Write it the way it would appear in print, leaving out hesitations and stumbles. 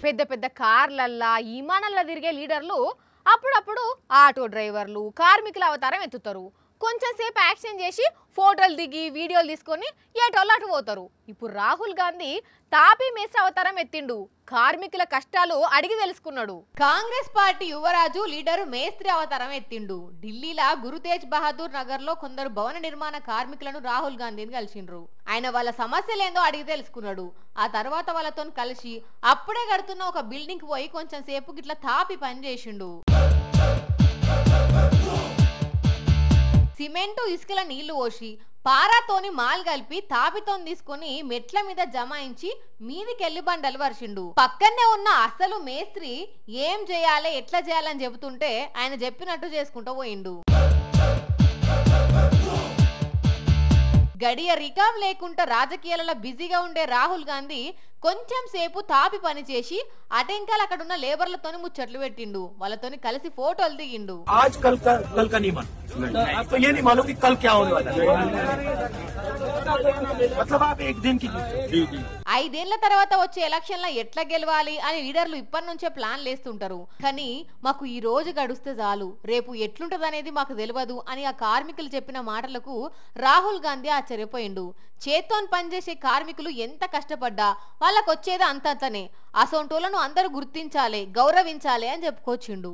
పెద్ద పెద్ద కార్లల్లా విమానాల్లో తిరిగే లీడర్లు అప్పుడప్పుడు ఆటో డ్రైవర్లు కార్మికుల అవతారం ఎత్తుతారు. కొంచెం సేపు యాక్షన్ చేసి ఫోటోలు దిగి వీడియోలు తీసుకొని ఏటోళ్ళు అటు పోతారు. ఇప్పుడు రాహుల్ గాంధీ తాపీ మేస్త్రి అవతారం ఎత్తిండు. కార్మికుల కష్టాలు అడిగి తెలుసుకున్నాడు. కాంగ్రెస్ పార్టీ యువరాజు లీడరు మేస్త్రి అవతారం ఎత్తిండు. ఢిల్లీలో గురుతేజ్ బహదూర్ నగర్ లో కొందరు భవన నిర్మాణ కార్మికులను రాహుల్ గాంధీని కలిసిండ్రు. ఆయన వాళ్ళ సమస్యలేందో అడిగి తెలుసుకున్నాడు. ఆ తర్వాత వాళ్ళతో కలిసి అప్పుడే కడుతున్న ఒక బిల్డింగ్ పోయి కొంచెం సేపు గిట్లా తాపి పని చేసిండు. సిమెంటు ఇసుకల నీళ్లు పోసి పారాతోని మాల్ కలిపి తాపితో తీసుకుని మెట్ల మీద జమాయించి మీదికెళ్లి బండలు వర్షిండు. పక్కనే ఉన్న అసలు మేస్త్రి ఏం చేయాలి ఎట్లా చేయాలని చెబుతుంటే ఆయన చెప్పినట్టు చేసుకుంటూ పోయిండు. గడియ రికామ్ లేకుండా రాజకీయాలలో బిజీగా ఉండే రాహుల్ గాంధీ కొంచెం సేపు తాపి పని చేసి అటెంకల్ అక్కడున్న లేబర్లతోని ముచ్చట్లు పెట్టిండు. వాళ్ళతోని కలిసి ఫోటోలు దిగిండు. ఐదేళ్ల తర్వాత వచ్చే ఎలక్షన్ల ఎట్లా గెలవాలి అని లీడర్లు ఇప్పటి నుంచే ప్లాన్ లేస్తుంటారు. కానీ మాకు ఈ రోజు గడుస్తే చాలు, రేపు ఎట్లుంటది అనేది మాకు తెలియదు అని ఆ కార్మికులు చెప్పిన మాటలకు రాహుల్ గాంధీ ఆశ్చర్యపోయిండు. చేత్తోని పనిచేసే కార్మికులు ఎంత కష్టపడ్డా వాళ్ళకు వచ్చేది అంతంతనే. అసొంటోళ్లను అందరూ గుర్తించాలి, గౌరవించాలి అని చెప్పుకొచ్చిండు.